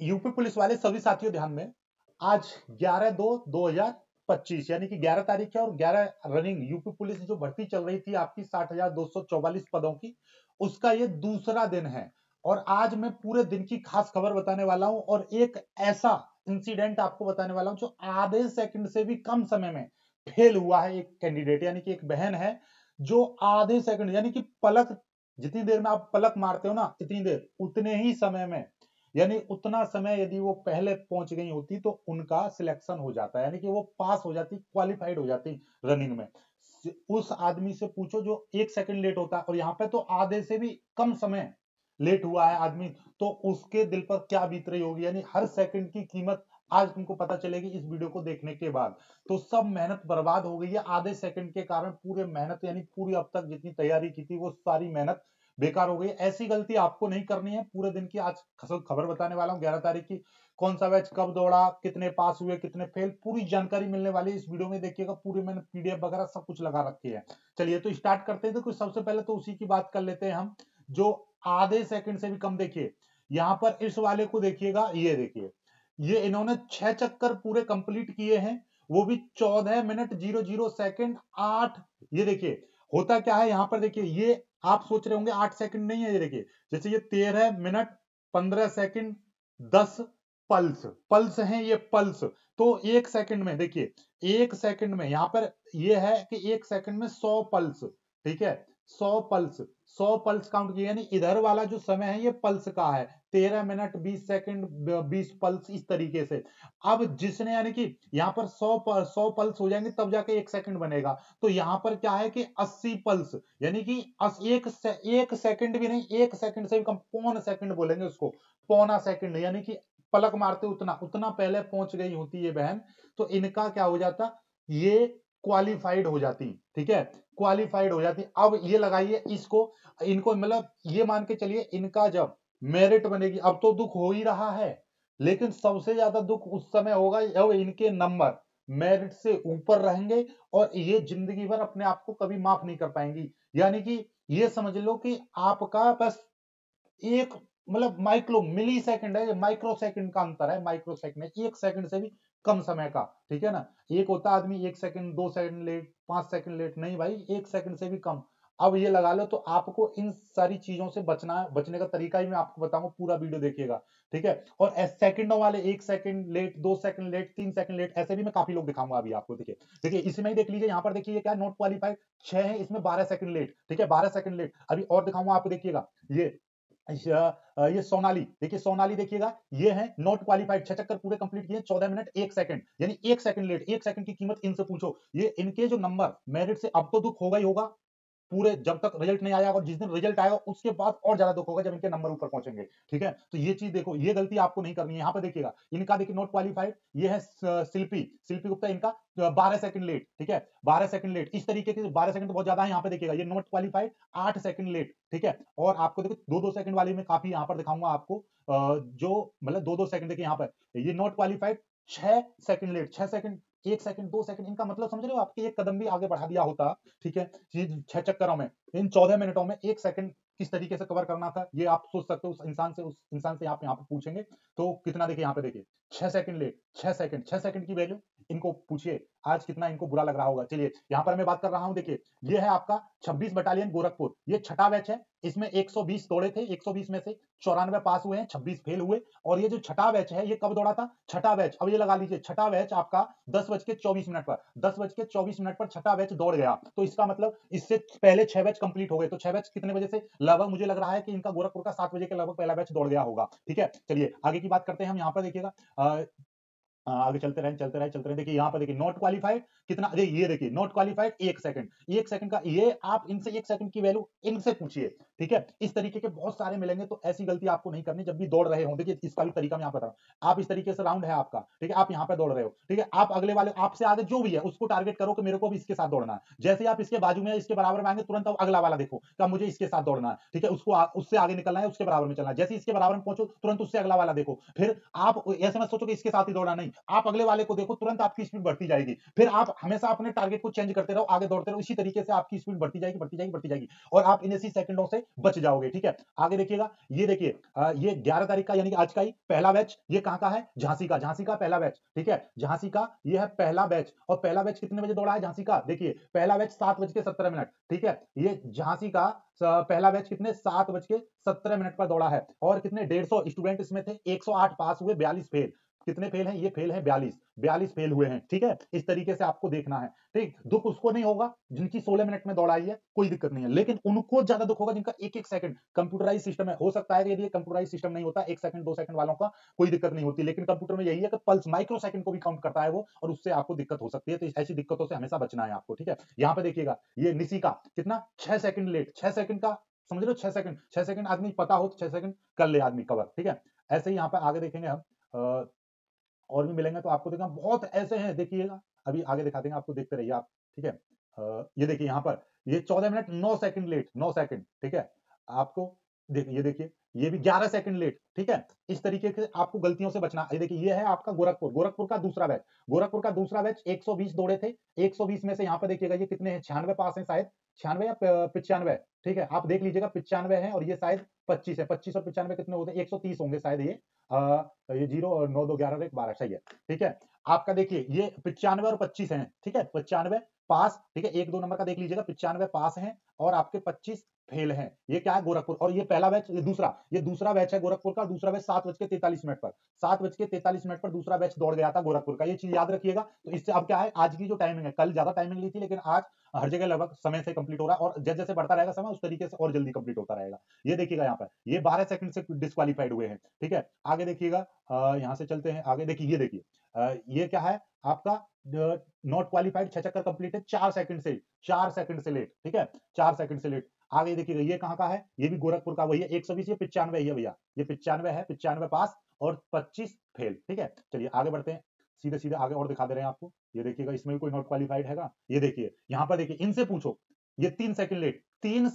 UP police वाले सभी साथियों ध्यान में, आज 11/2/2025 यानी कि 11 तारीख है और 11 रनिंग यूपी पुलिस जो भर्ती चल रही थी आपकी 60,244 पदों की, उसका ये दूसरा दिन है। और आज मैं पूरे दिन की खास खबर बताने वाला हूं और एक ऐसा इंसिडेंट आपको बताने वाला हूं जो आधे सेकंड से भी कम समय में फेल हुआ है। एक कैंडिडेट यानी कि एक बहन है जो आधे सेकंड यानी कि पलक, जितनी देर में आप पलक मारते हो ना इतनी देर, उतने ही समय में, यानी उतना समय यदि वो पहले पहुंच गई होती तो उनका सिलेक्शन हो जाता है, यानी कि वो पास हो जाती, क्वालिफाइड हो जाती रनिंग में। उस आदमी से पूछो जो 1 सेकंड लेट होता है, और यहाँ पे तो आधे से भी कम समय लेट हुआ है आदमी, तो उसके दिल पर क्या बीत रही होगी। यानी हर सेकंड की कीमत आज तुमको पता चलेगी इस वीडियो को देखने के बाद। तो सब मेहनत बर्बाद हो गई है आधे सेकंड के कारण। पूरे मेहनत यानी पूरी अब तक जितनी तैयारी की थी वो सारी मेहनत बेकार हो गई। ऐसी गलती आपको नहीं करनी है पूरे दिन की। आज खबर बताने वाला हूं 11 तारीख की, कौन सा बैच कब दौड़ा, कितने पास हुए, कितने फेल, पूरी जानकारी मिलने वाली है इस वीडियो में। देखिएगा पूरी मैंने पीडीएफ वगैरह सब कुछ लगा रखी है। चलिए तो स्टार्ट करते हैं। तो कुछ सबसे पहले तो उसी की बात कर लेते हैं हम जो आधे सेकंड से भी कम। देखिए यहां पर इस वाले को देखिएगा, ये देखिए, ये इन्होंने 6 चक्कर पूरे कंप्लीट किए हैं, वो भी 14 मिनट 00 सेकंड 8। ये देखिए होता क्या है यहां पर, देखिए ये आप सोच रहे होंगे 8 सेकंड नहीं है, ये देखिए जैसे ये 13 मिनट 15 सेकंड 10 पल्स, पल्स हैं ये पल्स। तो 1 सेकंड में देखिए, 1 सेकंड में यहां पर ये है कि 1 सेकंड में 100 पल्स, ठीक है, 100 पल्स, 100 पल्स काउंट किए। यानी इधर वाला जो समय है ये पल्स का है, 13 मिनट 20 सेकंड 20 पल्स, इस तरीके से। अब जिसने यानी कि यहाँ पर 100 पल्स हो जाएंगे तब जाके 1 सेकंड बनेगा। तो यहाँ पर क्या है कि 80 पल्स, यानी कि एक सेकंड भी नहीं, 1 सेकंड से भी कम, पौन सेकंड बोलेंगे उसको, पौना सेकंड, यानी कि पलक मारते उतना उतना पहले पहुंच गई होती ये बहन, तो इनका क्या हो जाता, ये क्वालिफाइड हो जाती, ठीक है, क्वालिफाइड हो जाती। अब ये लगाइए इसको, इनको मतलब ये मान के चलिए इनका जब मेरिट बनेगी, अब तो दुख हो ही रहा है, लेकिन सबसे ज्यादा दुख उस समय होगा जब इनके नंबर मेरिट से ऊपर रहेंगे और ये जिंदगी भर अपने आप को कभी माफ नहीं कर पाएंगी। यानी कि ये समझ लो कि आपका बस एक मतलब माइक्रो मिली सेकंड है, माइक्रो सेकंड का अंतर है, माइक्रो सेकंड है, 1 सेकंड से भी कम समय का, ठीक है ना। एक होता आदमी 1 second 2 second late 5 second late, नहीं भाई 1 सेकंड से भी कम। अब ये लगा लो, तो आपको इन सारी चीजों से बचना, बचने का तरीका ही मैं आपको बताऊंगा, पूरा वीडियो देखिएगा, ठीक है। और सेकंडों वाले 1 second late 2 second late 3 second late, ऐसे भी मैं काफी लोग दिखाऊंगा अभी आपको। देखिए देखिए इसमें ही देख लीजिए, यहाँ पर देखिए क्या नॉट क्वालिफाइड 6 है, इसमें 12 सेकंड लेट, ठीक है, 12 सेकंड लेट। अभी और दिखाऊंगा आपको, देखिएगा ये सोनाली, देखिए सोनाली देखिएगा, ये है नॉट क्वालिफाइड, 6 चक्कर पूरे कंप्लीट किए 14 मिनट 1 सेकंड, यानी 1 सेकंड लेट, 1 सेकंड की कीमत इनसे पूछो। ये इनके जो नंबर मेरिट से, अब तो दुख होगा ही होगा पूरे जब तक रिजल्ट नहीं आया, और जिस दिन रिजल्ट आएगा उसके बाद और ज्यादा दुख होगा जब इनके नंबर ऊपर पहुंचेंगे, ठीक है। तो ये चीज देखो, ये गलती आपको नहीं करनी है। यहाँ पे देखिएगा इनका, देखिए नॉट क्वालिफाइड, ये है शिल्पी, शिल्पी गुप्ता, इनका 12 सेकंड लेट, ठीक है, 12 सेकंड लेट, इस तरीके के 12 सेकंड तो बहुत ज्यादा है। यहाँ पे देखिएगा ये नॉट क्वालिफाइड 8 सेकंड लेट, ठीक है। और आपको देखो 2-2 सेकंड वाली में काफी यहाँ पर दिखाऊंगा आपको, जो मतलब 2-2 सेकंड, देखिए यहाँ पर ये not qualified 6 second late, 6 second, 1 second 2 second, इनका मतलब समझ रहे हो, आपके एक कदम भी आगे बढ़ा दिया होता, ठीक है। ये 6 चक्करों में, इन 14 मिनटों में 1 सेकंड किस तरीके से कवर करना था, ये आप सोच सकते हो। उस इंसान से आप यहाँ पे पूछेंगे तो कितना, देखिए यहाँ पे देखिए 6 सेकंड लेट, 6 सेकंड, 6 सेकंड की वैल्यू इनको पूछिए आज कितना इनको बुरा लग रहा होगा। चलिए यहाँ पर मैं बात कर रहा हूँ, देखिए ये है आपका 26 बटालियन गोरखपुर, ये छठा बैच है, इसमें 120 दौड़े थे, 120 में से 94 पास हुए हैं, 26 फेल हुए। और ये जो छठा बैच है ये कब दौड़ा था, छठा बैच, अब ये लगा लीजिए छठा बैच आपका 10:24 पर, 10:24 पर छठा बैच दौड़ गया, तो इसका मतलब इससे पहले 6 बैच कंप्लीट हो गए। तो 6 बैच कितने बजे से, लगभग मुझे लग रहा है कि इनका गोरखपुर का 7 बजे के लगभग पहला बैच दौड़ गया होगा, ठीक है। चलिए आगे की बात करते हैं हम। यहाँ पर देखिएगा आगे चलते रहे चलते रहे चलते रहे, देखिए यहाँ पर देखिए नॉट क्वालिफाइड कितना, ये देखिए नॉट क्वालिफाइड 1 सेकंड, 1 सेकंड का, ये आप इनसे 1 सेकंड की वैल्यू इनसे पूछिए, ठीक है। इस तरीके के बहुत सारे मिलेंगे, तो ऐसी गलती आपको नहीं करनी जब भी दौड़ रहे हो। देखिए इसका भी तरीका मैं यहाँ बता रहा हूँ, आप इस तरीके से राउंड है आपका, ठीक है, आप यहाँ पे दौड़ रहे हो, ठीक है, आप अगले वाले आपसे आगे जो भी है उसको टारगेट करो कि मेरे को भी इसके साथ दौड़ना है। जैसे आप इसके बाजू में इसके बराबर में आएंगे, तुरंत अब अगला वाला देखो कि मुझे इसके साथ दौड़ना है, ठीक है, उसको उससे आगे निकलना है, उसके बराबर में चलना है। जैसे इसके बराबर में पहुंचो तुरंत उससे अगला वाला देखो। फिर आप ऐसे मत सोचो कि इसके साथ ही दौड़ना, नहीं, आप अगले वाले को देखो, तुरंत आपकी स्पीड बढ़ती जाएगी। फिर आप हमेशा अपने टारगेट को चेंज करते रहो, आगे दौड़ते रहो, इसी तरीके से आपकी स्पीड बढ़ती जाएगी, बढ़ती जाएगी, बढ़ती जाएगी, और आप इन इसी सेकंडों से बच जाओगे। ठीक है, आगे देखिएगा, ये देखिए ये 11 तारीख का यानी कि आज का ही पहला बैच, ये कहाँ का है? झांसी का, झांसी का पहला बैच। ठीक है, झांसी का ये है पहला बैच, और पहला बैच कितने बजे दौड़ा है झांसी का? देखिए पहला बैच 7:17। ठीक है, ये झांसी का पहला बैच कितने 7:17 पर दौड़ा है, और कितने 150 स्टूडेंट इसमें थे, 108 पास हुए, 42 फेल। कितने फेल हैं? ये फेल हैं 42 फेल हुए हैं। ठीक है, इस तरीके से आपको देखना है। ठीक, दुख उसको नहीं होगा जिनकी 16 मिनट में दौड़ाई है, कोई दिक्कत नहीं है, लेकिन उनको ज्यादा दुख होगा जिनका एक एक सेकंड कंप्यूटराइज सिस्टम है। हो सकता है कि यदि कंप्यूटराइज सिस्टम नहीं होता, 1 सेकंड 2 सेकंड वालों का कोई दिक्कत नहीं होती, लेकिन कंप्यूटर में यही है कि पल्स माइक्रो सेकंड को भी काउंट करता है वो, और उससे आपको दिक्कत हो सकती है। तो ऐसी दिक्कतों से हमेशा बचना है आपको। ठीक है, यहाँ पे देखिएगा, ये निसी का कितना 6 सेकंड लेट, 6 सेकंड का समझ लो, 6 सेकंड, 6 सेकंड आदमी पता हो तो 6 सेकंड कर ले आदमी कवर। ठीक है, ऐसे ही यहाँ पे आगे देखेंगे हम, और भी मिलेंगे तो आपको देखना, बहुत ऐसे हैं, देखिएगा अभी आगे दिखा देंगे आपको, देखते रहिए आप। ठीक है, ये देखिए यहाँ पर, ये 14 मिनट 9 सेकंड लेट, 9 सेकंड। ठीक है, आपको ये देखिए, ये भी 11 सेकंड लेट। ठीक है, इस तरीके से आपको गलतियों से बचना। ये देखिए, ये है आपका गोरखपुर, गोरखपुर का दूसरा बैच, गोरखपुर का दूसरा बैच 120 दौड़े थे। 120 में से यहाँ पे देखिएगा ये कितने हैं, 96 पास हैं शायद, 96 या 95। ठीक है, आप देख लीजिएगा 95 है, और ये शायद 25 है। 25 और 95 कितने होते हैं? 130 होंगे शायद ये। ये 0 और 9 2 11 1 12 सही है। ठीक है, आपका देखिए ये 95 और 25 है। ठीक है, 95 पास। ठीक है, 1 2 नंबर का देख लीजिएगा, 95 पास हैं, और आपके 25 फेल हैं। ये क्या है? गोरखपुर। और ये पहला बैच, ये दूसरा बैच है गोरखपुर का, दूसरा बैच 7:43 पर, 7:43 पर दूसरा बैच दौड़ गया था गोरखपुर का। ये चीज याद रखिएगा। तो इससे अब क्या है, आज की जो टाइमिंग है, कल ज्यादा टाइमिंग ली थी, लेकिन आज हर जगह लगभग समय से कंप्लीट हो रहा है, और जैसे जैसे बढ़ता रहेगा समय, उस तरीके से और जल्दी कंप्लीट होता रहेगा। ये देखिएगा यहाँ पर, ये 12 सेकंड से डिस्क्वालीफाइड हुए हैं। ठीक है, आगे देखिएगा, यहाँ से चलते हैं आगे। देखिए ये देखिए, ये क्या है आपका, नॉट क्वालिफाइड, 6 चक्कर कंप्लीट है, 4 सेकंड से, 4 सेकंड से लेट। ठीक है, 4 सेकंड से लेट। आगे देखिएगा, ये कहाँ का है? ये भी गोरखपुर का वही है, 120, ये 95 है भैया, ये 95 है, 95 पास और 25 फेल। ठीक है, चलिए आगे बढ़ते हैं, सीधे सीधे आगे और दिखा दे रहे हैं आपको। ये देखिएगा, इसमें भी कोई नॉट क्वालिफाइड हैगा। ये देखिए यहाँ पर, देखिए इनसे पूछो, ये 3 सेकंड लेट, 3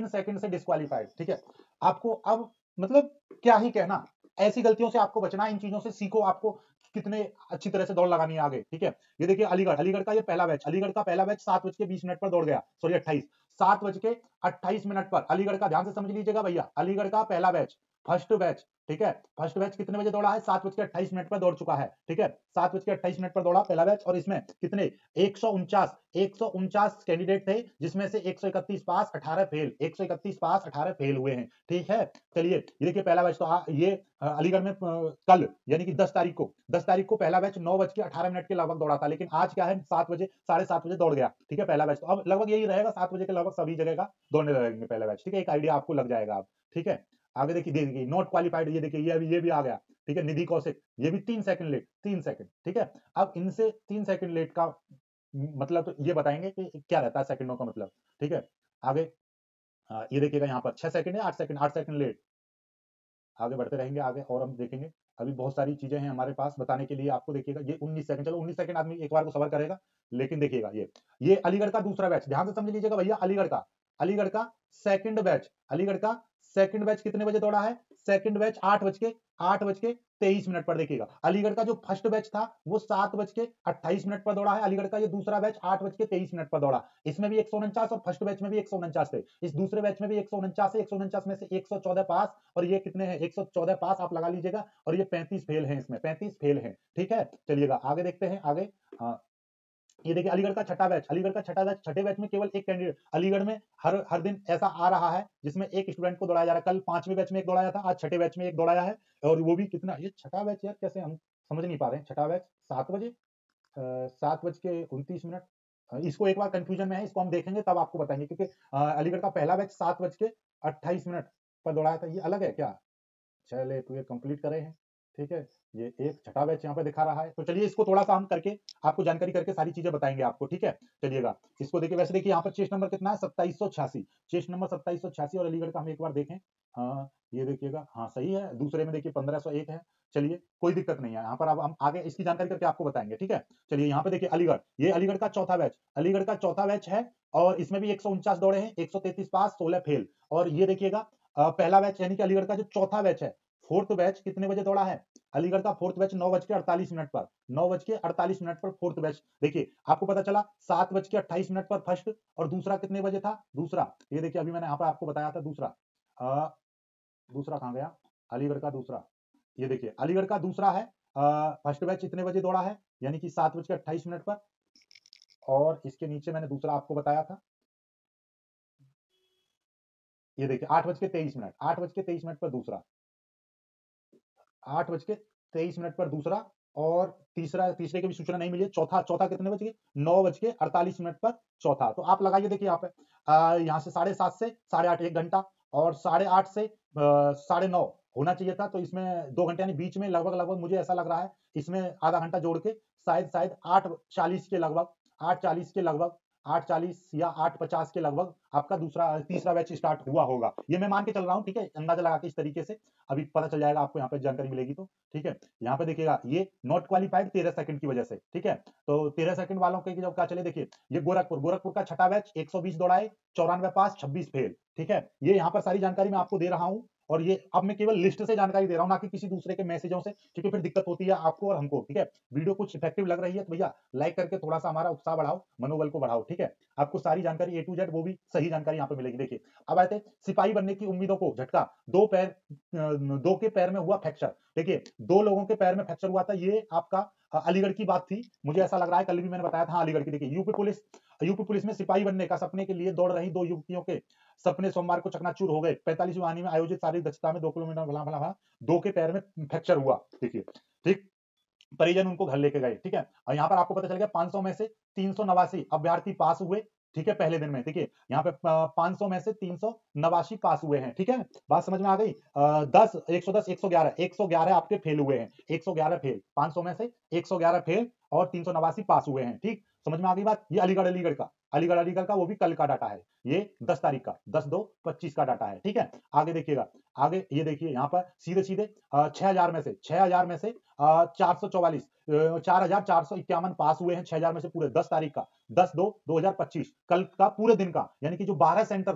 सेकंड से डिस्क्वालीफाइड। ठीक है, आपको अब मतलब क्या ही कहना, ऐसी गलतियों से आपको बचना है, इन चीजों से सीखो, आपको कितने अच्छी तरह से दौड़ लगानी है आगे। ठीक है, ये देखिए अलीगढ़, अलीगढ़ का ये पहला बैच, अलीगढ़ का पहला बैच 7:20 पर दौड़ गया, सॉरी 28, 7:28 पर अलीगढ़ का, ध्यान से समझ लीजिएगा भैया, अलीगढ़ का पहला बैच, फर्स्ट बैच। ठीक है, फर्स्ट बैच कितने बजे दौड़ा है? 7:28 पर दौड़ चुका है। ठीक है, 7:28 पर दौड़ा पहला बैच, और इसमें कितने 149 कैंडिडेट थे, जिसमें से 131 पास 18 फेल, 131 पास 18 फेल हुए हैं। ठीक है, चलिए ये देखिए पहला बैच, तो ये अलीगढ़ में कल यानी कि 10 तारीख को पहला बैच 9:18 के लगभग दौड़ा था, लेकिन आज क्या है 7 बजे, 7:30 बजे दौड़ गया। ठीक है, पहला बैच, तो अब लगभग यही रहेगा, 7 बजे के लगभग सभी जगह का दौड़ने लगेंगे पहला बैच। ठीक है, एक आइडिया आपको लग जाएगा अब। ठीक है, आगे देखिए नॉट क्वालिफाइड, ये देखिए ये भी आ गया। ठीक है, निधि कौशिक, ये भी 3 सेकंड लेट, 3 सेकंड। ठीक है, अब इनसे 3 सेकंड लेट का मतलब तो ये बताएंगे कि क्या रहता है सेकंडों का मतलब। ठीक है, आगे ये देखिएगा यहाँ पर 6 सेकंड है, 8 सेकंड, 8 सेकंड लेट। आगे बढ़ते रहेंगे, आगे और हम देखेंगे, अभी बहुत सारी चीजें हैं हमारे पास बताने के लिए आपको। देखिएगा ये 19 सेकंड, चलो 19 सेकंड आदमी एक बार को सबर करेगा, लेकिन देखिएगा ये अलीगढ़ का दूसरा बैच, ध्यान से समझ लीजिएगा भैया, अलीगढ़ का सेकंड बैच, अलीगढ़ का सेकंड बैच कितने बजे दौड़ा है? सेकंड बैच 8:23 पर। देखिएगा अलीगढ़ का जो फर्स्ट बैच था वो 7:28 पर दौड़ा है, अलीगढ़ का ये दूसरा बैच 8:23 पर दौड़ा। इसमें भी 149 और फर्स्ट बैच में भी 149 थे, इस दूसरे बैच में भी 149 है, 149 में से 114 पास, और ये कितने हैं 114 पास आप लगा लीजिएगा, और ये 35 फेल हैं, इसमें 35 फेल हैं। ठीक है, चलिएगा आगे देखते हैं आगे। ये देखिए अलीगढ़ का छठा बैच, अलीगढ़ का छठा बैच, छठे बैच में केवल एक कैंडिडेट, अलीगढ़ में हर हर दिन ऐसा आ रहा है जिसमें एक स्टूडेंट को दौड़ाया जा रहा है। कल 5वें बैच में एक दौड़ाया था, आज छठे बैच में एक दौड़ाया है, और वो भी कितना, ये छठा बैच यार कैसे हम समझ नहीं पा रहे हैं, छठा बैच 7 बजे, 7:29। इसको एक बार कंफ्यूजन में है, इसको हम देखेंगे तब आपको बताएंगे, क्योंकि अलीगढ़ का पहला बैच 7:28 पर दौड़ाया था, ये अलग है क्या? चले तो ये कंप्लीट करे हैं। ठीक है, ये एक छठा बैच यहाँ पे दिखा रहा है, तो चलिए इसको थोड़ा सा हम करके आपको जानकारी करके सारी चीजें बताएंगे आपको। ठीक है, चलिएगा इसको देखिए, वैसे देखिए यहाँ पर चेस्ट नंबर कितना है 2786, चेस्ट नंबर 2786, और अलीगढ़ का हम एक बार देखें। हाँ ये देखिएगा, हाँ सही है, दूसरे में देखिए 1501 है। चलिए कोई दिक्कत नहीं है, यहाँ पर अब हम आगे इसकी जानकारी करके आपको बताएंगे। ठीक है, चलिए यहाँ पे देखिए अलीगढ़, ये अलीगढ़ का चौथा बैच, अलीगढ़ का चौथा बैच है, और इसमें भी 149 दौड़े हैं, 133 पास 16 फेल। और ये देखिएगा पहला बैच यानी कि अलीगढ़ का जो चौथा बैच है फोर्थ बैच कितने बजे दौड़ा है? अलीगढ़ का फोर्थ बैच 9:48 पर, 9:48 पर फोर्थ बैच। देखिए आपको पता चला 7:28 पर फर्स्ट, और दूसरा कितने बजे था? दूसरा ये देखिए, अभी मैंने यहाँ पर आपको बताया था दूसरा, दूसरा कहाँ गया? अलीगढ़ का दूसरा, ये देखिए अलीगढ़ का दूसरा है। फर्स्ट बैच कितने बजे दौड़ा है? यानी कि 7:28 पर, और इसके नीचे मैंने दूसरा आपको बताया था, ये देखिए 8:23, 8:23 पर दूसरा, 8:23 पर दूसरा, और तीसरा, तीसरे की भी सूचना नहीं मिली है। चौथा, चौथा कितने बजे? 9:48 पर चौथा। तो आप लगाइए, देखिए यहाँ पे यहाँ से 7:30 से 8:30 1 घंटा, और 8:30 से 9:30 होना चाहिए था। तो इसमें 2 घंटे, यानी बीच में लगभग लगभग मुझे ऐसा लग रहा है इसमें आधा घंटा जोड़ के शायद 8:40 के लगभग, 8:40 के लगभग, 8:40 या 8:50 के लगभग आपका दूसरा तीसरा बैच स्टार्ट हुआ होगा। ये मैं मान के चल रहा हूँ, ठीक है, अंदाजा लगा के इस तरीके से। अभी पता चल जाएगा आपको, यहाँ पे जानकारी मिलेगी तो, ठीक है। यहाँ पे देखिएगा ये नॉट क्वालिफाइड 13 सेकंड की वजह से, ठीक है। तो 13 सेकंड वालों के जब क्या चले, देखिए ये गोरखपुर का छठा बैच 120 दौड़ाए, 94 पास, 26 फेल, ठीक है। ये यहाँ पर सारी जानकारी मैं आपको दे रहा हूँ, और ये अब मैं केवल लिस्ट से जानकारी दे रहा हूँ, ना कि किसी दूसरे के मैसेजों से, क्योंकि फिर दिक्कत होती है आपको और हमको, ठीक है। वीडियो कुछ इफेक्टिव लग रही है तो भैया लाइक करके थोड़ा सा हमारा उत्साह बढ़ाओ, मनोबल को बढ़ाओ, ठीक है। आपको सारी जानकारी A to Z, वो भी सही जानकारी यहाँ पे मिलेगी। देखिए अब आते सिपाही बनने की उम्मीदों को झटका, दो के पैर में हुआ फ्रैक्चर। देखिए 2 लोगों के पैर में फ्रैक्चर हुआ था, ये आपका अलीगढ़ की बात थी, मुझे ऐसा लग रहा है, कल भी मैंने बताया था अलीगढ़ की। देखिए यूपी पुलिस में सिपाही बनने का सपने के लिए दौड़ रही 2 युवतियों के सपने सोमवार को चकनाचूर हो गए। 45वीं वाहिनी में आयोजित शारीरिक दक्षता में 2 किलोमीटर भला भला भला 2 के पैर में फ्रैक्चर हुआ। देखिए ठीक, परिजन उनको घर लेके गए, ठीक है। और यहाँ पर आपको पता चल गया 500 में से 389 अभ्यर्थी पास हुए, ठीक है, पहले दिन में। देखिए यहाँ पे 500 में से 389 पास हुए हैं, ठीक है। बात समझ में आ गई? 10 110 111 111 आपके फेल हुए हैं, 111 फेल, 500 में से 111 फेल और 389 पास हुए हैं, ठीक। समझ में आ गई बात? ये अलीगढ़ का, अलीगढ़ का वो भी कल का डाटा है, ये 10 तारीख का, 10/2/25 का डाटा है, ठीक है। आगे देखिएगा, आगे ये देखिए यहाँ पर सीधे सीधे 6,000 में से 444 4,451 पास हुए हैं 6,000 में से, पूरे 10 तारीख का, 10/2/2025 कल का पूरे दिन का। यानी कि जो 12 सेंटर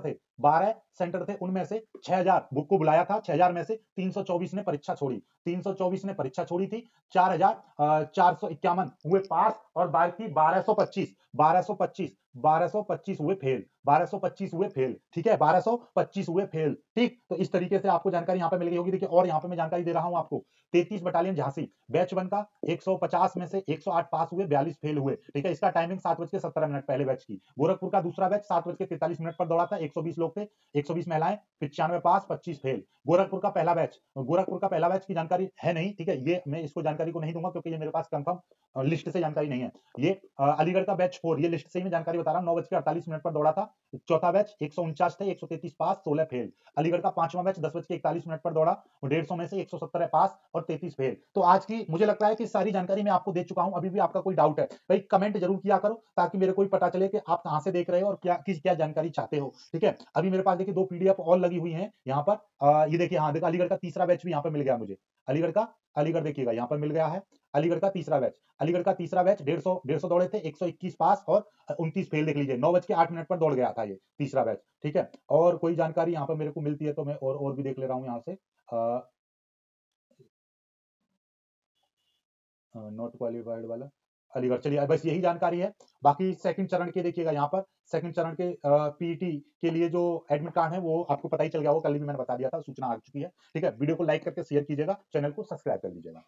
थे उनमें से 6,000 बुक को बुलाया था, 6,000 में से 324 ने परीक्षा छोड़ी, 324 ने परीक्षा छोड़ी थी, 4,451 हुए पास, और बाकी 1225 हुए फेल, 1225 हुए फेल, ठीक है, 1225 हुए फेल, ठीक। तो इस तरीके से आपको जानकारी यहाँ पे मिल गई होगी। देखिए और यहाँ पे मैं जानकारी दे रहा हूँ आपको, 33 बटालियन झांसी बैच 1 का 150 में से 108 पास हुए, 42 फेल हुए, ठीक है। इसका टाइमिंग 7:17 पहले बैच की। गोरखपुर का दूसरा बैच 7:43 पर दौड़ा था, 120 लोग थे, 120 महिलाएं, 95 पास, 25 फेल। गोरखपुर का पहला बैच की जानकारी है नहीं, ठीक है, ये मैं इसको जानकारी को नहीं दूंगा क्योंकि ये मेरे पास कंफर्म लिस्ट से जानकारी नहीं है। ये अलीगढ़ का बैच 4, ये लिस्ट से ही मैं जानकारी बता रहा हूँ, 9:48 पर दौड़ा था। चौथा बैच 149 थे, 133 पास, 16 फेल। अलीगढ़ का 5वां बैच 10:41 पर दौड़ा, 150 में से 117 पास और 33 फेल। तो आज की मुझे लगता है कि सारी जानकारी मैं आपको दे चुका हूं। अभी भी आपका कोई डाउट है भाई कमेंट जरूर किया करो, ताकि मेरे को भी पता चले कि आप कहां से देख रहे हो और क्या जानकारी चाहते हो, ठीक है। अभी मेरे पास देखिए 2 पीडीएफ और लगी हुई है यहाँ पर। ये देखिए, हाँ देखिए अलीगढ़ का तीसरा बैच भी यहाँ पर मिल गया मुझे। अलीगढ़ देखिएगा यहाँ पर मिल गया है, अलीगढ़ का तीसरा बैच 150 दौड़े थे, 121 पास और 29 फेल। देख लीजिए 9:08 पर दौड़ गया था ये तीसरा बैच, ठीक है। और कोई जानकारी यहाँ पर मेरे को मिलती है तो मैं और भी देख ले रहा हूँ यहाँ से। नॉट क्वालिफाइड वाला अलीगढ़, चलिए बस यही जानकारी है। बाकी सेकंड चरण के देखिएगा यहाँ पर, सेकंड चरण के पीईटी के लिए जो एडमिट कार्ड है वो आपको पता ही चल गया, वो कल भी मैंने बता दिया था, सूचना आ चुकी है, ठीक है। वीडियो को लाइक करके शेयर कीजिएगा, चैनल को सब्सक्राइब कर लीजिएगा।